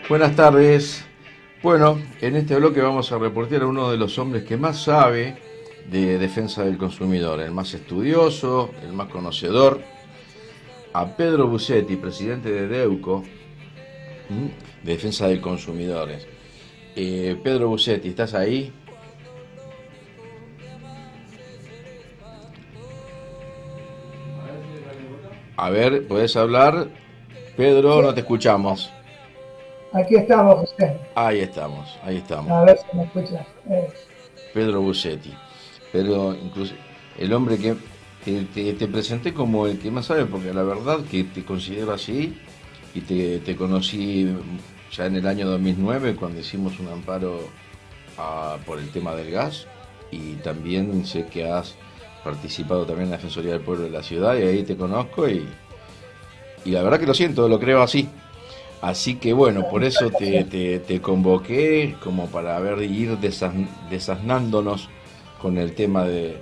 Buenas tardes. Bueno, en este bloque vamos a reportear a uno de los hombres que más sabe de defensa del consumidor, el más estudioso, el más conocedor, a Pedro Busetti, presidente de DEUCO, de defensa del consumidor. Pedro Busetti, ¿estás ahí? A ver, ¿podés hablar? Pedro, Sí, no te escuchamos. aquí estamos, José. Ahí estamos, ahí estamos. A ver si me escuchas. Pedro Busetti. Pedro, incluso el hombre que te presenté como el que más sabe, porque la verdad que te considero así y te conocí ya en el año 2009 cuando hicimos un amparo por el tema del gas, y también sé que has participado también en la Defensoría del Pueblo de la ciudad, y ahí te conozco, y la verdad que lo siento, lo creo así. Así que bueno, por eso te convoqué como para ver ir desasnándonos con el tema de,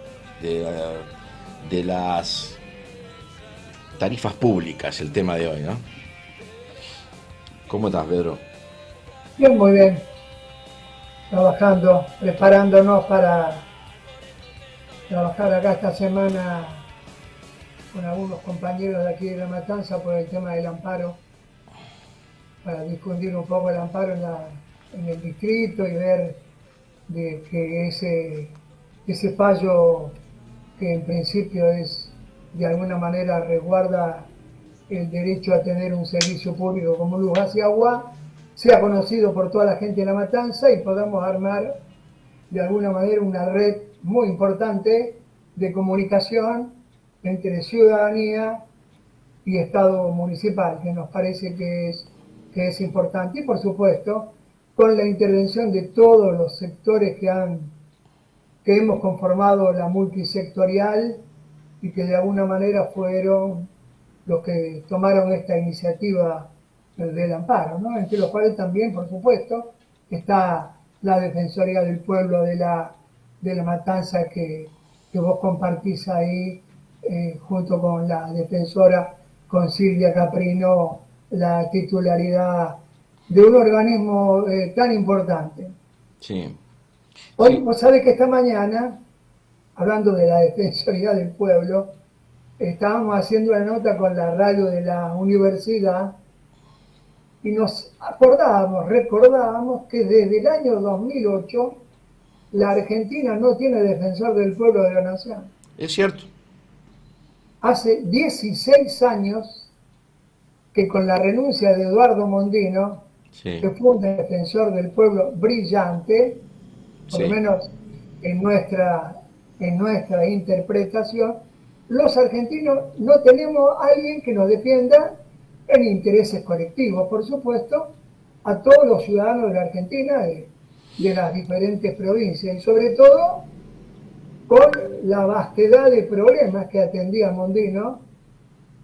de las tarifas públicas, el tema de hoy, ¿no? ¿Cómo estás, Pedro? Bien, muy bien. Trabajando, preparándonos para trabajar acá esta semana con algunos compañeros de aquí de La Matanza por el tema del amparo, para difundir un poco el amparo en el distrito y ver de que ese fallo que en principio es de alguna manera resguarda el derecho a tener un servicio público como luz, gas y agua, sea conocido por toda la gente de La Matanza y podamos armar de alguna manera una red muy importante de comunicación entre ciudadanía y Estado municipal, que nos parece que es importante. Y por supuesto, con la intervención de todos los sectores que hemos conformado la multisectorial y que de alguna manera fueron los que tomaron esta iniciativa del amparo, ¿no? Entre los cuales también, por supuesto, está la Defensoría del Pueblo de la Matanza que vos compartís ahí, junto con la defensora, con Silvia Caprino, la titularidad de un organismo tan importante. Sí, Hoy, sí, vos sabés que esta mañana, hablando de la Defensoría del Pueblo, estábamos haciendo una nota con la radio de la universidad y nos recordábamos que desde el año 2008 la Argentina no tiene defensor del pueblo de la nación. es cierto. Hace 16 años que con la renuncia de Eduardo Mondino, Sí, que fue un defensor del pueblo brillante, por lo sí. menos en nuestra interpretación, los argentinos no tenemos a alguien que nos defienda en intereses colectivos, por supuesto, a todos los ciudadanos de la Argentina, de las diferentes provincias, y sobre todo con la vastedad de problemas que atendía Mondino,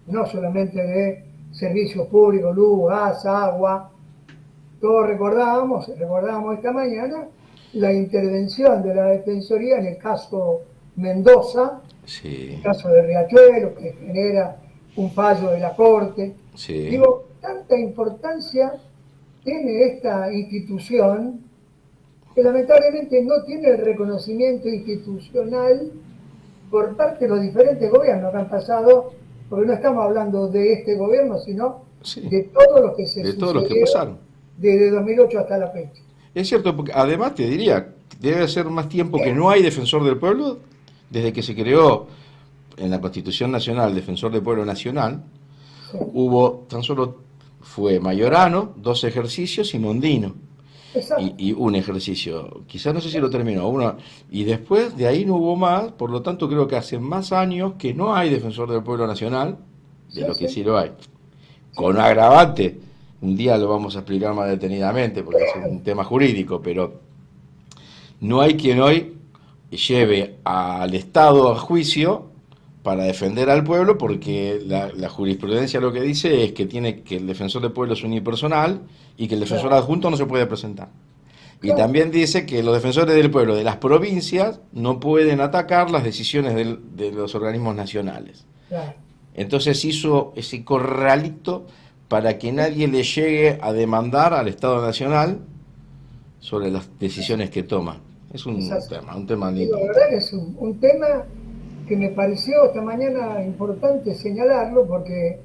no solamente de servicios públicos, luz, gas, agua. Todos recordábamos esta mañana la intervención de la Defensoría en el caso Mendoza, el Sí, caso de Riachuelo, que genera un fallo de la Corte. sí. Digo, tanta importancia tiene esta institución que lamentablemente no tiene el reconocimiento institucional por parte de los diferentes gobiernos que han pasado, porque no estamos hablando de este gobierno, sino Sí, de todos los que se de todos los que sucedieron pasaron. desde 2008 hasta la fecha. Es cierto, porque además te diría, debe ser más tiempo que no hay defensor del pueblo desde que se creó en la Constitución Nacional Defensor del Pueblo Nacional. Sí, Hubo tan solo, fue Mayorano, 2 ejercicios, y Mondino, exacto. y un ejercicio. Quizás no sé si lo terminó, uno, y después de ahí no hubo más. Por lo tanto creo que hace más años que no hay defensor del pueblo nacional de Sí, lo que sí, sí lo hay. sí. Con agravante, un día lo vamos a explicar más detenidamente porque es un tema jurídico, pero no hay quien hoy lleve al Estado a juicio para defender al pueblo, porque la jurisprudencia lo que dice es que tiene que el defensor del pueblo es unipersonal y que el defensor Claro, adjunto no se puede presentar. Y claro, también dice que los defensores del pueblo de las provincias no pueden atacar las decisiones de los organismos nacionales. claro. Entonces hizo ese corralito para que nadie le llegue a demandar al Estado Nacional sobre las decisiones que toma. Es un tema Digo, la verdad que es un tema que me pareció esta mañana importante señalarlo porque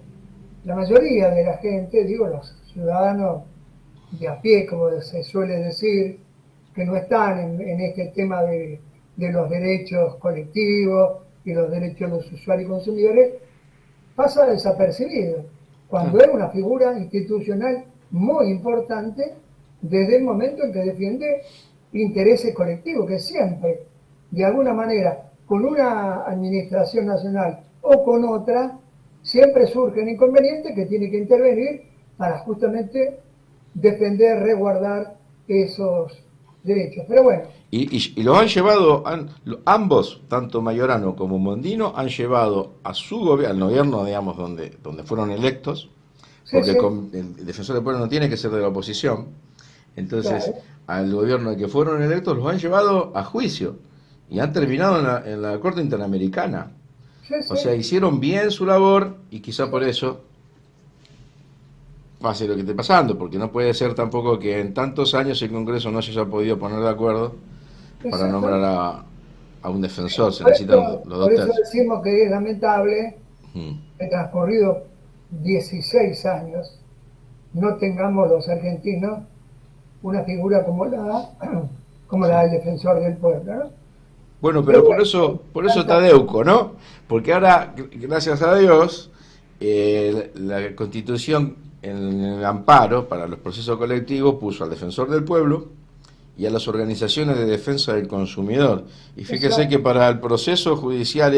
la mayoría de la gente, digo los ciudadanos de a pie, como se suele decir, que no están en este tema de los derechos colectivos y los derechos de los usuarios y consumidores, pasa desapercibido, cuando es una figura institucional muy importante desde el momento en que defiende intereses colectivos, que siempre, de alguna manera, con una administración nacional o con otra, siempre surgen inconvenientes que tiene que intervenir para justamente defender, resguardar esos derechos. Pero bueno. Y los han llevado, ambos, tanto Majorano como Mondino, han llevado a su gobierno, al gobierno, digamos, donde fueron electos, porque sí. El defensor del pueblo no tiene que ser de la oposición, entonces claro. Al gobierno de que fueron electos los han llevado a juicio y han terminado en la Corte Interamericana. Sí, sí. O sea, hicieron bien su labor y quizá por eso pase lo que esté pasando, porque no puede ser tampoco que en tantos años el Congreso no se haya podido poner de acuerdo para nombrar a un defensor. Se necesitan los dos tercios. Por eso decimos que es lamentable que transcurridos 16 años no tengamos los argentinos una figura como la del defensor del pueblo, ¿no? Bueno, pero por eso Tadeuco, ¿no? Porque ahora, gracias a Dios, la Constitución en el amparo para los procesos colectivos puso al defensor del pueblo y a las organizaciones de defensa del consumidor. Y fíjese que para el proceso judicial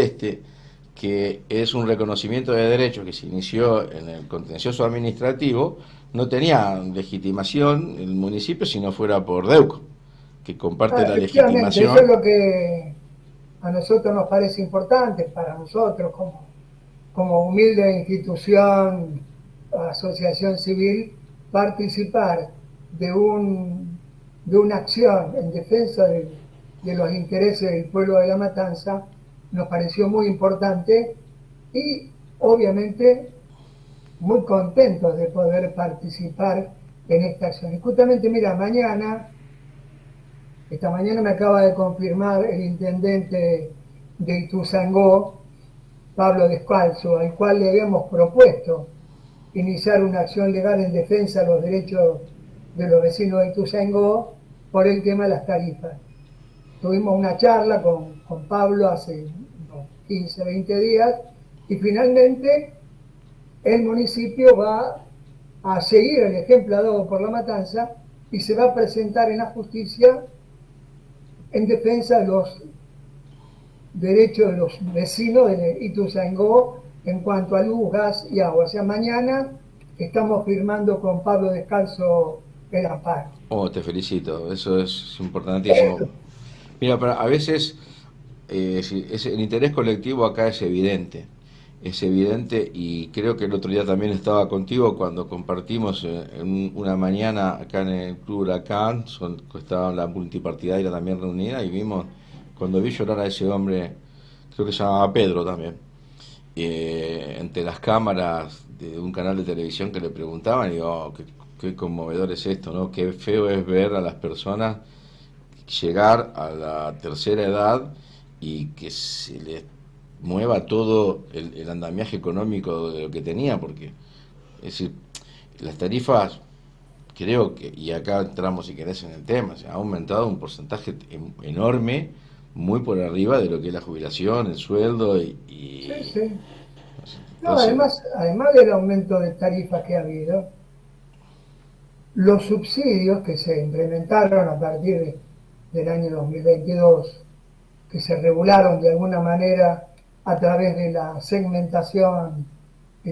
que es un reconocimiento de derechos que se inició en el contencioso administrativo, no tenía legitimación el municipio si no fuera por Deuco, que comparte la legitimación. Eso es lo que a nosotros nos parece importante, para nosotros como humilde institución, asociación civil, participar de una acción en defensa de los intereses del pueblo de La Matanza, nos pareció muy importante y obviamente muy contentos de poder participar en esta acción. Y justamente, mira, esta mañana me acaba de confirmar el intendente de Ituzaingó, Pablo Descalzo, al cual le habíamos propuesto iniciar una acción legal en defensa de los derechos de los vecinos de Ituzaingó por el tema de las tarifas. Tuvimos una charla con Pablo hace unos 15, 20 días y finalmente el municipio va a seguir el ejemplo dado por La Matanza y se va a presentar en la justicia en defensa de los derechos de los vecinos de Ituzaingó en cuanto a luz, gas y agua. O sea, mañana estamos firmando con Pablo Descalzo el amparo. Oh, te felicito, eso es importantísimo. Mira, pero a veces el interés colectivo acá es evidente y creo que el otro día también estaba contigo cuando compartimos en una mañana acá en el Club Huracán, estaba la multipartidaria también reunida y cuando vi llorar a ese hombre, creo que se llamaba Pedro también, entre las cámaras de un canal de televisión que le preguntaban, y digo, oh, qué conmovedor es esto, ¿no? Qué feo es ver a las personas llegar a la tercera edad y que se les mueva todo el andamiaje económico de lo que tenía, porque es decir, las tarifas, creo que, y acá entramos si querés en el tema, se ha aumentado un porcentaje enorme, muy por arriba de lo que es la jubilación, el sueldo y sí, sí. No, además del aumento de tarifas que ha habido, los subsidios que se implementaron a partir del año 2022, que se regularon de alguna manera a través de la segmentación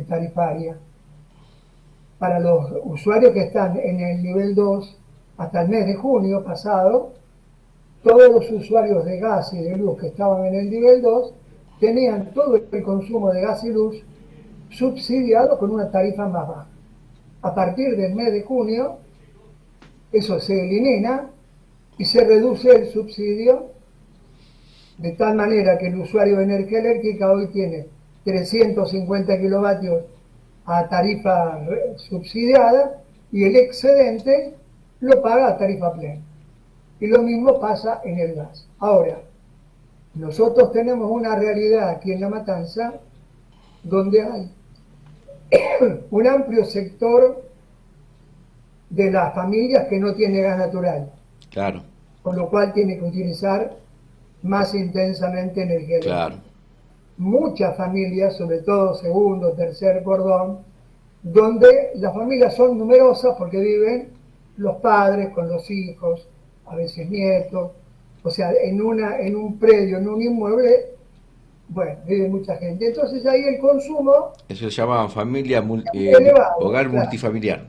tarifaria, para los usuarios que están en el nivel 2, hasta el mes de junio pasado, todos los usuarios de gas y de luz que estaban en el nivel 2 tenían todo el consumo de gas y luz subsidiado con una tarifa más baja. A partir del mes de junio, eso se elimina y se reduce el subsidio de tal manera que el usuario de energía eléctrica hoy tiene 350 kilovatios a tarifa subsidiada y el excedente lo paga a tarifa plena. Y lo mismo pasa en el gas. Ahora, nosotros tenemos una realidad aquí en La Matanza donde hay un amplio sector de las familias que no tiene gas natural. Claro. Con lo cual tiene que utilizar más intensamente energía eléctrica. Claro. Muchas familias, sobre todo segundo, tercer cordón, donde las familias son numerosas porque viven los padres con los hijos, a veces nietos, o sea, en un predio, en un inmueble, bueno, vive mucha gente. Entonces ahí el consumo... Eso se llama familia, elevado, hogar claro. Multifamiliar.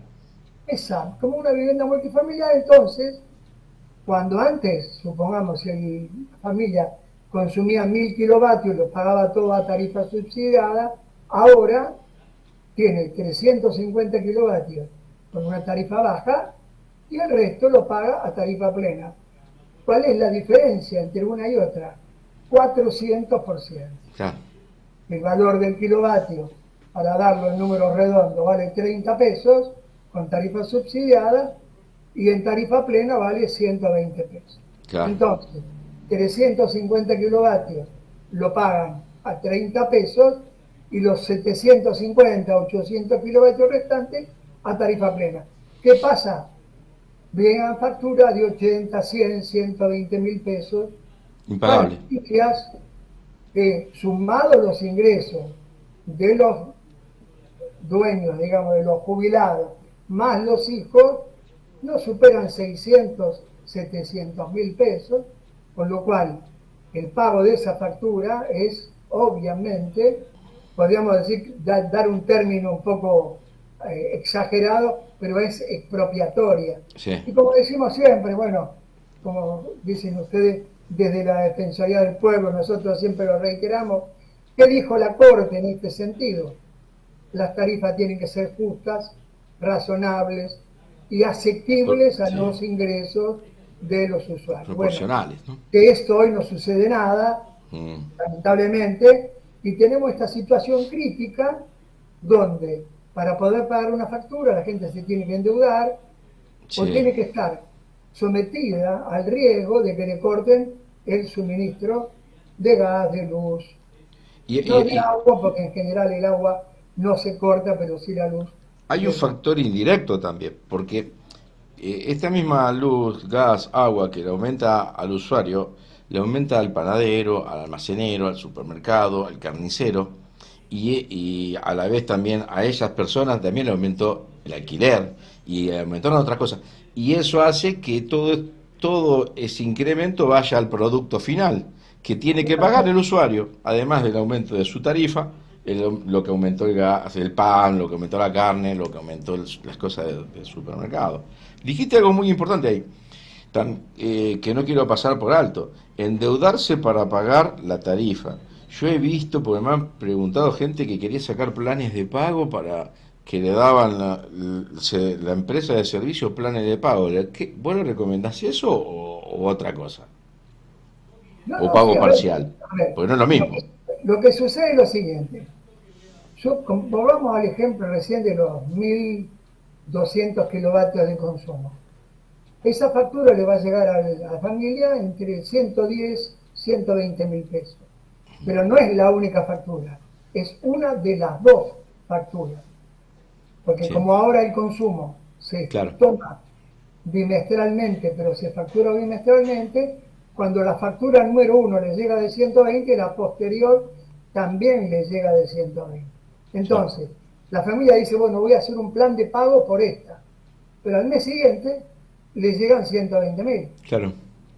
Exacto, como una vivienda multifamiliar. Entonces, cuando antes, supongamos, si la familia consumía 1000 kilovatios y lo pagaba todo a tarifa subsidiada, ahora tiene 350 kilovatios con una tarifa baja y el resto lo paga a tarifa plena. ¿Cuál es la diferencia entre una y otra? 400%. Claro. El valor del kilovatio, para darlo en números redondos, vale 30 pesos con tarifa subsidiada y en tarifa plena vale 120 pesos. Claro. Entonces, 350 kilovatios lo pagan a 30 pesos y los 750, 800 kilovatios restantes a tarifa plena. ¿Qué pasa? Llegan facturas de 80, 100, 120 mil pesos. Impagable. Familias que, sumados los ingresos de los dueños, digamos, de los jubilados, más los hijos, no superan 600, 700 mil pesos, con lo cual el pago de esa factura es, obviamente, podríamos decir, dar un término un poco exagerado, pero es expropiatoria. Sí. Y como decimos siempre, bueno, como dicen ustedes, desde la Defensoría del Pueblo, nosotros siempre lo reiteramos, ¿qué dijo la Corte en este sentido? Las tarifas tienen que ser justas, razonables y asequibles a los ingresos de los usuarios. Proporcionales, bueno, ¿no? De esto hoy no sucede nada, lamentablemente, y tenemos esta situación crítica donde para poder pagar una factura la gente se tiene que endeudar o tiene que estar sometida al riesgo de que le corten el suministro de gas, de luz, no de agua, porque en general el agua no se corta, pero sí la luz. Hay un factor indirecto también, porque esta misma luz, gas, agua que le aumenta al usuario, le aumenta al panadero, al almacenero, al supermercado, al carnicero, y a la vez también a esas personas también le aumentó el alquiler y le aumentaron otras cosas. Y eso hace que todo ese incremento vaya al producto final, que tiene que pagar el usuario, además del aumento de su tarifa, lo que aumentó el gas, el pan, lo que aumentó la carne, lo que aumentó las cosas del supermercado. Dijiste algo muy importante ahí, que no quiero pasar por alto: endeudarse para pagar la tarifa. Yo he visto, porque me han preguntado gente que quería sacar planes de pago para que le daban la empresa de servicio planes de pago. ¿Vos le recomendás eso o otra cosa? ¿O pago sí, parcial? Porque no es lo mismo. Lo que sucede es lo siguiente. Volvamos al ejemplo recién de los 1200 kilovatios de consumo. Esa factura le va a llegar a la familia entre 110 y 120 mil pesos. Pero no es la única factura, es una de las dos facturas. Porque como ahora el consumo se toma bimestralmente, pero se factura bimestralmente, cuando la factura número 1 le llega de 120, la posterior también le llega de 120. Entonces, la familia dice, bueno, voy a hacer un plan de pago por esta, pero al mes siguiente le llegan 120 mil. Claro.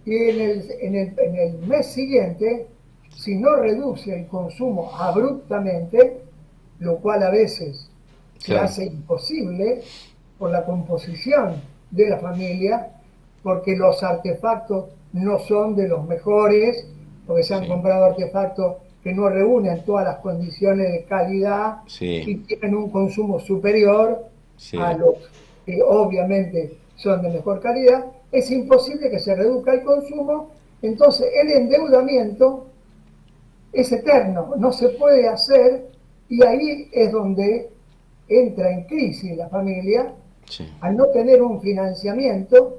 Y en el mes siguiente, si no reduce el consumo abruptamente, lo cual a veces se hace imposible por la composición de la familia, porque los artefactos no son de los mejores, porque se han comprado artefactos que no reúnen todas las condiciones de calidad y tienen un consumo superior a los que obviamente son de mejor calidad. Es imposible que se reduzca el consumo, entonces el endeudamiento es eterno, no se puede hacer, y ahí es donde entra en crisis la familia Sí. al no tener un financiamiento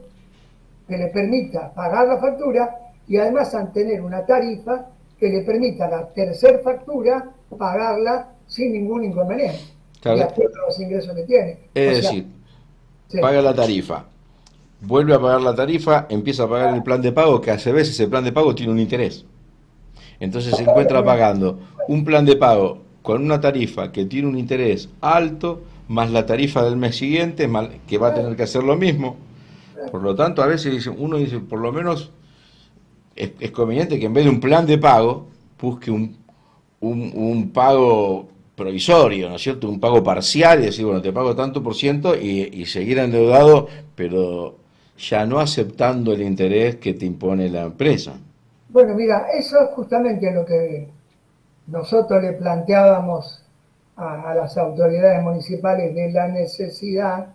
que le permita pagar la factura y además al tener una tarifa que le permita a la tercera factura pagarla sin ningún inconveniente, de Claro, acuerdo a los ingresos que tiene. O es sea, decir, sí, paga la tarifa, vuelve a pagar la tarifa, empieza a pagar el plan de pago, que a su vez ese plan de pago tiene un interés. Entonces se encuentra pagando un plan de pago con una tarifa que tiene un interés alto, más la tarifa del mes siguiente, que va a tener que hacer lo mismo. Por lo tanto, a veces uno dice, por lo menos es conveniente que en vez de un plan de pago, busque un pago provisorio, ¿no es cierto? Un pago parcial y decir, bueno, te pago tanto por ciento y seguir endeudado, pero ya no aceptando el interés que te impone la empresa. bueno, mira, eso es justamente lo que nosotros le planteábamos a las autoridades municipales de la necesidad,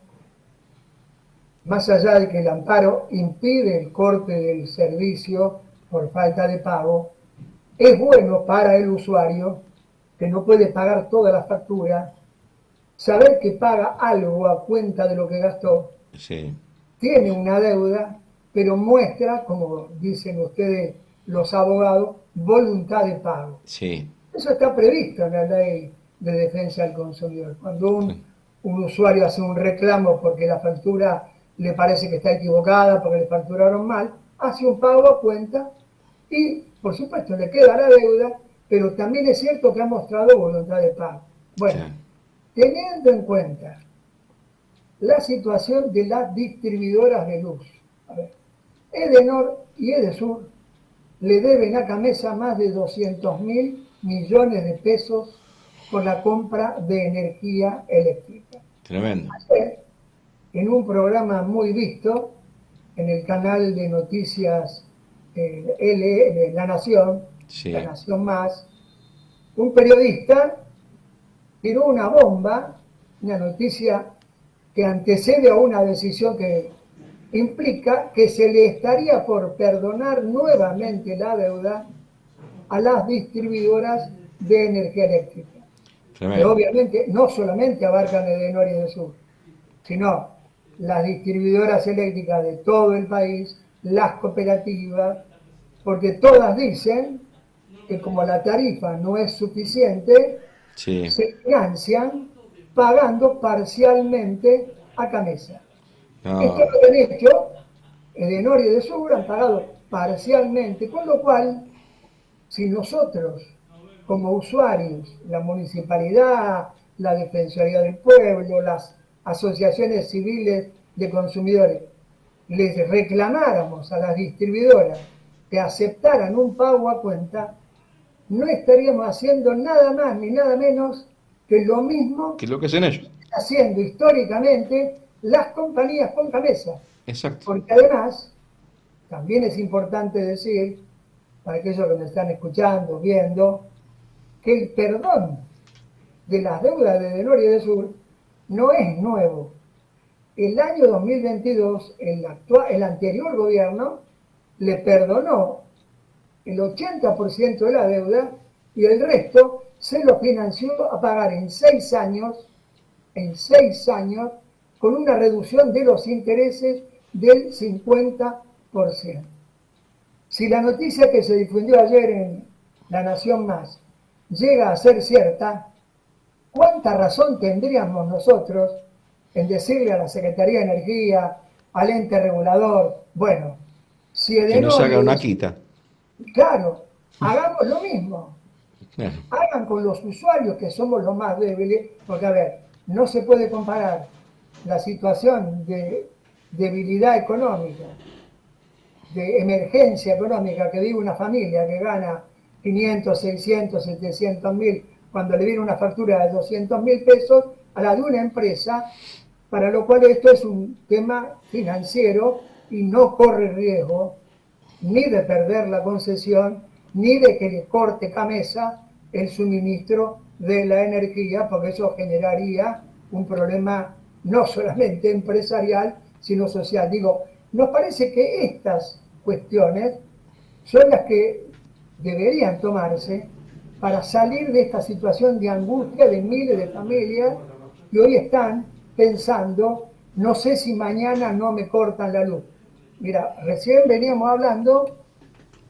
más allá de que el amparo impide el corte del servicio por falta de pago, es bueno para el usuario que no puede pagar toda la factura, saber que paga algo a cuenta de lo que gastó, Sí, tiene una deuda, pero muestra, como dicen ustedes los abogados, voluntad de pago. sí, Eso está previsto en la ley de defensa del consumidor. Cuando sí, un usuario hace un reclamo porque la factura le parece que está equivocada, porque le facturaron mal, hace un pago a cuenta y, por supuesto, le queda la deuda, pero también es cierto que ha mostrado voluntad de pago. Bueno, claro. teniendo en cuenta la situación de las distribuidoras de luz, a ver, Edenor y Edesur le deben a Camesa más de 200.000 millones de pesos por la compra de energía eléctrica. Tremendo. Ayer, en un programa muy visto, en el canal de noticias de Sí, La Nación Más, un periodista tiró una bomba, una noticia que antecede a una decisión que implica que se le estaría por perdonar nuevamente la deuda a las distribuidoras de energía eléctrica, que tremendo. obviamente no solamente abarcan Edenor y Edesur, sino las distribuidoras eléctricas de todo el país, las cooperativas, porque todas dicen que como la tarifa no es suficiente, Sí, se financian pagando parcialmente a Camesa. Esto no, lo han hecho Edenor y Edesur, han pagado parcialmente, con lo cual, si nosotros, como usuarios, la municipalidad, la Defensoría del Pueblo, las asociaciones civiles de consumidores, les reclamáramos a las distribuidoras que aceptaran un pago a cuenta, no estaríamos haciendo nada más ni nada menos que lo mismo ¿qué es lo que hacen ellos? que están haciendo históricamente las compañías con cabeza. Exacto. Porque además, también es importante decir, para aquellos que me están escuchando, viendo, que el perdón de las deudas de Edenor y Edesur no es nuevo. El año 2022, el anterior gobierno le perdonó el 80% de la deuda y el resto se lo financió a pagar en 6 años, con una reducción de los intereses del 50%. Si la noticia que se difundió ayer en La Nación Más llega a ser cierta, ¿cuánta razón tendríamos nosotros en decirle a la Secretaría de Energía, al ente regulador, bueno, si Que no se Edenor y haga una Edesur, quita. claro, hagamos lo mismo, Claro. hagan con los usuarios que somos los más débiles, porque a ver, no se puede comparar la situación de debilidad económica, de emergencia económica que vive una familia que gana 500, 600, 700 mil, cuando le viene una factura de 200 mil pesos, a la de una empresa, para lo cual esto es un tema financiero y no corre riesgo ni de perder la concesión, ni de que le corte Camesa el suministro de la energía, porque eso generaría un problema no solamente empresarial, sino social. Digo, nos parece que estas cuestiones son las que deberían tomarse para salir de esta situación de angustia de miles de familias y hoy están pensando, no sé si mañana no me cortan la luz. Mira, recién veníamos hablando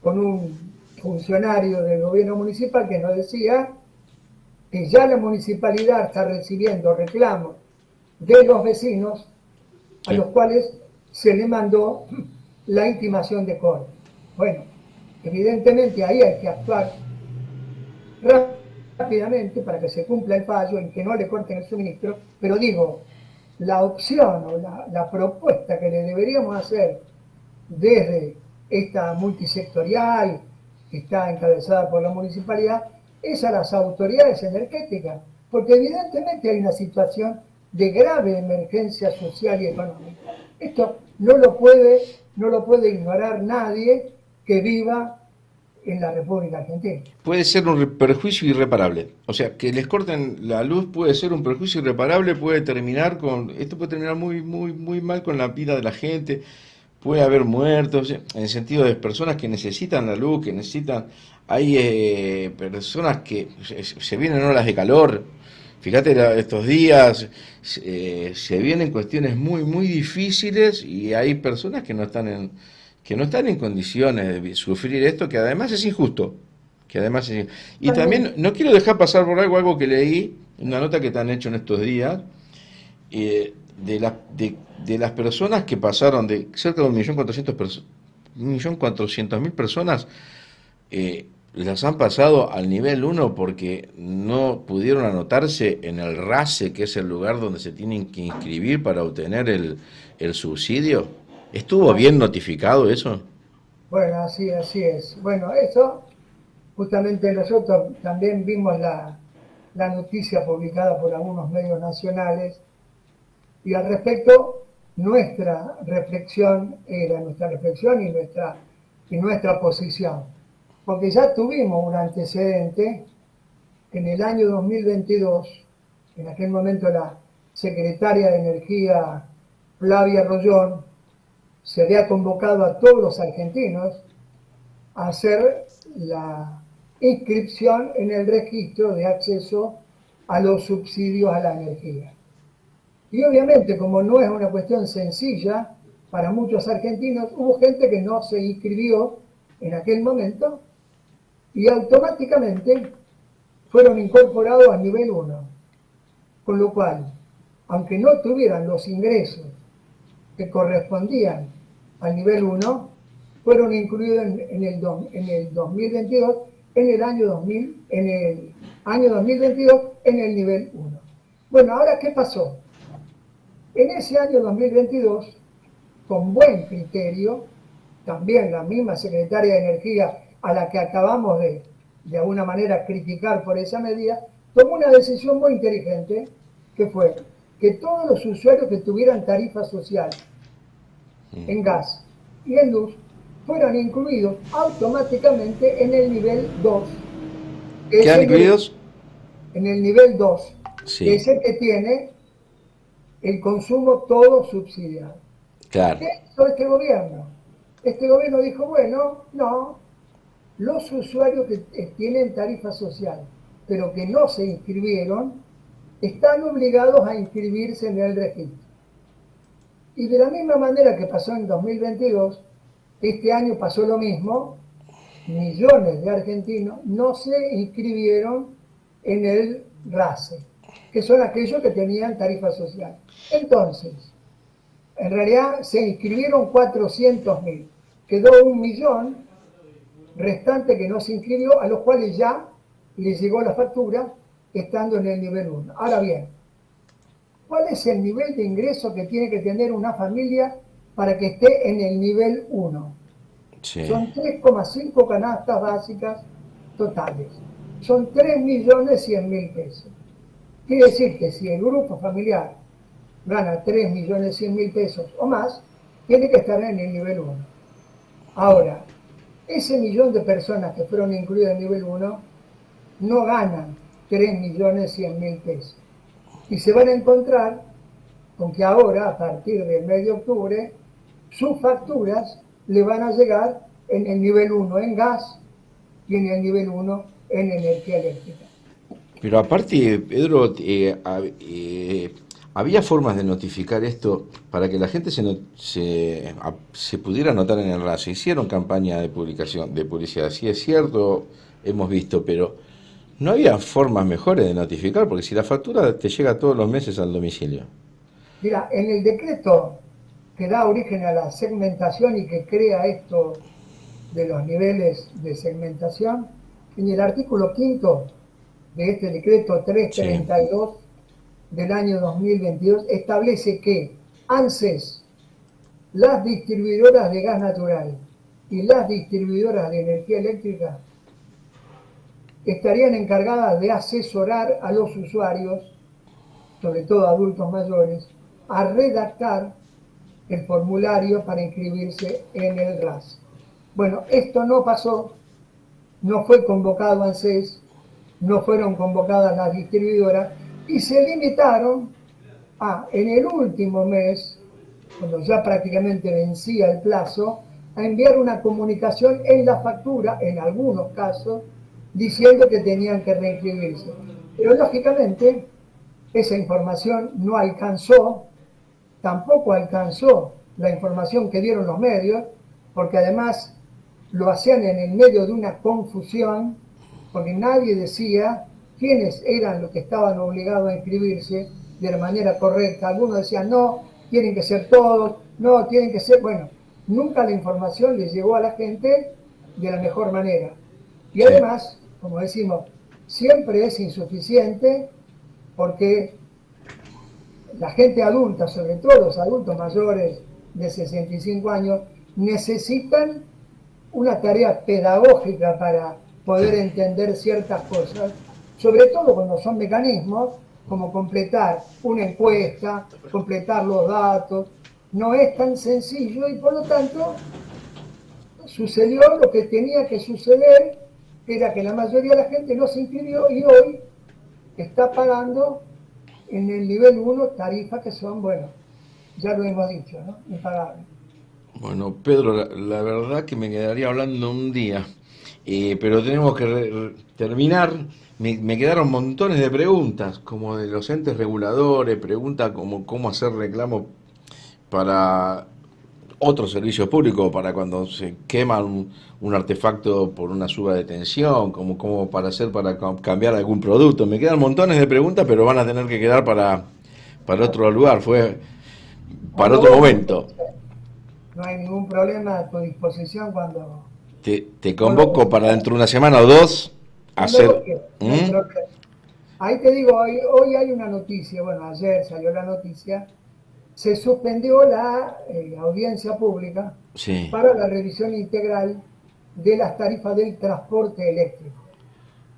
con un funcionario del gobierno municipal que nos decía que ya la municipalidad está recibiendo reclamos de los vecinos a Sí. los cuales se le mandó la intimación de corte. Bueno, evidentemente ahí hay que actuar rápidamente para que se cumpla el fallo en que no le corten el suministro, pero digo, la opción o la propuesta que le deberíamos hacer desde esta multisectorial que está encabezada por la municipalidad es a las autoridades energéticas, porque evidentemente hay una situación de grave emergencia social y económica. Esto no lo puede ignorar nadie que viva en la República Argentina. Puede ser un perjuicio irreparable. O sea, que les corten la luz puede ser un perjuicio irreparable, puede terminar con, esto puede terminar muy, muy, muy mal con la vida de la gente, puede haber muertos, en el sentido de personas que necesitan la luz, que necesitan, hay personas que se vienen olas de calor. Fíjate, estos días se vienen cuestiones muy, muy difíciles y hay personas que no están en condiciones de sufrir esto, que además es injusto. Que además es, y también Totalmente. no quiero dejar pasar por algo que leí, una nota que te han hecho en estos días, de las personas que pasaron de cerca de 1.400.000 personas, las han pasado al nivel uno porque no pudieron anotarse en el RACE, que es el lugar donde se tienen que inscribir para obtener el subsidio. ¿Estuvo bien notificado eso? Bueno, así es. Bueno, eso justamente nosotros también vimos la noticia publicada por algunos medios nacionales y al respecto nuestra reflexión y nuestra posición. Porque ya tuvimos un antecedente en el año 2022, en aquel momento la secretaria de Energía Flavia Rollón se había convocado a todos los argentinos a hacer la inscripción en el registro de acceso a los subsidios a la energía. Y obviamente, como no es una cuestión sencilla para muchos argentinos, hubo gente que no se inscribió en aquel momento y automáticamente fueron incorporados a nivel 1. Con lo cual, aunque no tuvieran los ingresos que correspondían al nivel 1, fueron incluidos en el 2022, en el año 2022, en el nivel 1. Bueno, ahora, ¿qué pasó? En ese año 2022, con buen criterio, también la misma secretaria de Energía a la que acabamos de alguna manera criticar por esa medida, tomó una decisión muy inteligente, que fue que todos los usuarios que tuvieran tarifa social en gas y en luz fueran incluidos automáticamente en el nivel 2, que es ¿Quedan incluidos? en el nivel 2, que Sí, es el que tiene el consumo todo subsidiado. claro. ¿Qué hizo este gobierno? Este gobierno dijo, bueno, no, los usuarios que tienen tarifa social, pero que no se inscribieron, están obligados a inscribirse en el registro. Y de la misma manera que pasó en 2022, este año pasó lo mismo, millones de argentinos no se inscribieron en el RACE, que son aquellos que tenían tarifa social. Entonces, en realidad se inscribieron 400.000, quedó 1.000.000 restante que no se inscribió, a los cuales ya les llegó la factura estando en el nivel 1. Ahora bien, ¿cuál es el nivel de ingreso que tiene que tener una familia para que esté en el nivel 1? Sí. Son 3,5 canastas básicas totales. Son 3.100.000 pesos. Quiere decir que si el grupo familiar gana 3.100.000 pesos o más, tiene que estar en el nivel 1. Ahora, ese millón de personas que fueron incluidas en el nivel 1 no ganan 3.100.000 pesos. Y se van a encontrar con que ahora, a partir del mes de octubre, sus facturas le van a llegar en el nivel 1 en gas y en el nivel 1 en energía eléctrica. Pero aparte, Pedro, había formas de notificar esto para que la gente se pudiera anotar en el RAS. Se hicieron campaña de publicación, de publicidad, sí es cierto, hemos visto, pero no había formas mejores de notificar, porque si la factura te llega todos los meses al domicilio. Mira, en el decreto que da origen a la segmentación y que crea esto de los niveles de segmentación, en el artículo quinto de este decreto Sí, 332 del año 2022 establece que ANSES, las distribuidoras de gas natural y las distribuidoras de energía eléctrica estarían encargadas de asesorar a los usuarios, sobre todo adultos mayores, a redactar el formulario para inscribirse en el RAS. Bueno, esto no pasó, no fue convocado ANSES, no fueron convocadas las distribuidoras y se limitaron a, en el último mes, cuando ya prácticamente vencía el plazo, a enviar una comunicación en la factura, en algunos casos, diciendo que tenían que reinscribirse. Pero lógicamente esa información no alcanzó, tampoco alcanzó la información que dieron los medios, porque además lo hacían en el medio de una confusión, porque nadie decía quiénes eran los que estaban obligados a inscribirse de la manera correcta. Algunos decían, no, tienen que ser todos, no, tienen que ser, bueno, nunca la información les llegó a la gente de la mejor manera. Y sí. además, como decimos, siempre es insuficiente porque la gente adulta, sobre todo los adultos mayores de 65 años, necesitan una tarea pedagógica para poder entender ciertas cosas, sobre todo cuando son mecanismos como completar una encuesta, completar los datos. No es tan sencillo y por lo tanto sucedió lo que tenía que suceder, era que la mayoría de la gente no se inscribió y hoy está pagando en el nivel 1 tarifas que son, bueno, ya lo hemos dicho, ¿no? Impagables. Bueno, Pedro, la verdad que me quedaría hablando un día, pero tenemos que terminar. Me quedaron montones de preguntas, como de los entes reguladores, preguntas como cómo hacer reclamo para otros servicios públicos, para cuando se quema un artefacto por una suba de tensión, como para hacer para cambiar algún producto. Me quedan montones de preguntas, pero van a tener que quedar para otro lugar, fue para Cuando otro vos momento. gustes, no hay ningún problema a tu disposición Te cuando vos convoco para quieras. dentro de una semana o dos a Cuando vos hacer... quieras, no hay ¿Mm? problema. Ahí te digo, hoy hay una noticia, bueno, ayer salió la noticia, se suspendió la audiencia pública Sí, para la revisión integral de las tarifas del transporte eléctrico.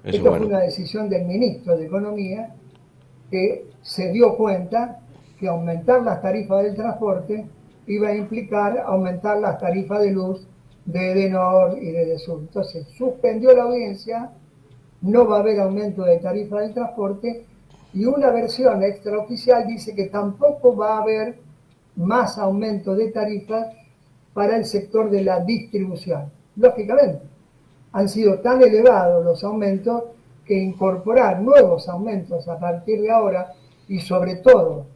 eso Esto fue bueno. una decisión del ministro de Economía que se dio cuenta que aumentar las tarifas del transporte iba a implicar aumentar las tarifas de luz de Edenor y de Edesur. Entonces suspendió la audiencia, no va a haber aumento de tarifa del transporte y una versión extraoficial dice que tampoco va a haber más aumento de tarifas para el sector de la distribución. Lógicamente, han sido tan elevados los aumentos que incorporar nuevos aumentos a partir de ahora y sobre todo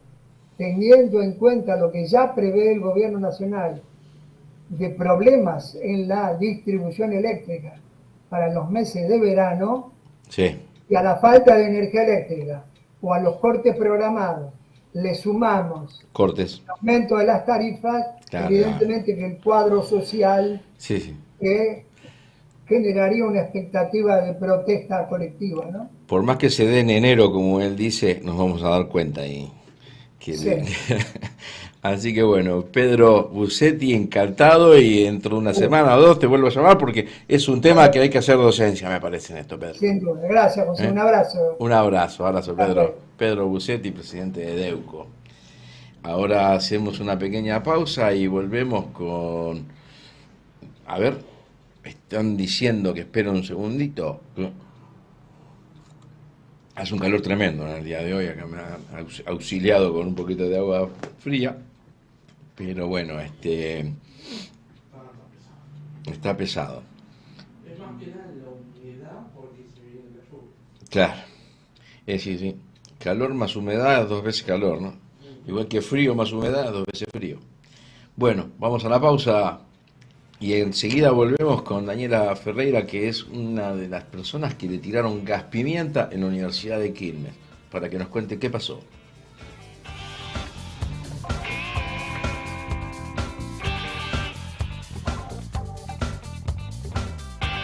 teniendo en cuenta lo que ya prevé el gobierno nacional de problemas en la distribución eléctrica para los meses de verano Sí, y a la falta de energía eléctrica o a los cortes programados le sumamos cortes. el aumento de las tarifas, Claro, claro. evidentemente que el cuadro social Sí, sí. que generaría una expectativa de protesta colectiva, ¿no? Por más que se dé en enero, como él dice, nos vamos a dar cuenta ahí. Sí. Así que bueno, Pedro Busetti, encantado y dentro de una semana o dos te vuelvo a llamar porque es un tema que hay que hacer docencia, me parece en esto, Pedro. Sin duda. Gracias, José. ¿Eh? Un abrazo. Un abrazo, abrazo, Hasta Pedro. luego. Pedro Busetti, presidente de Deuco. Ahora hacemos una pequeña pausa y volvemos con... A ver, están diciendo que espero un segundito. Hace un calor tremendo en el día de hoy, acá me ha auxiliado con un poquito de agua fría, pero bueno, está pesado. Es más que nada la humedad porque se viene la lluvia. Claro. Sí, sí. Calor más humedad, dos veces calor, ¿no? Igual que frío más humedad, dos veces frío. Bueno, vamos a la pausa y enseguida volvemos con Daniela Ferreira, que es una de las personas que le tiraron gas pimienta en la Universidad de Quilmes, para que nos cuente qué pasó.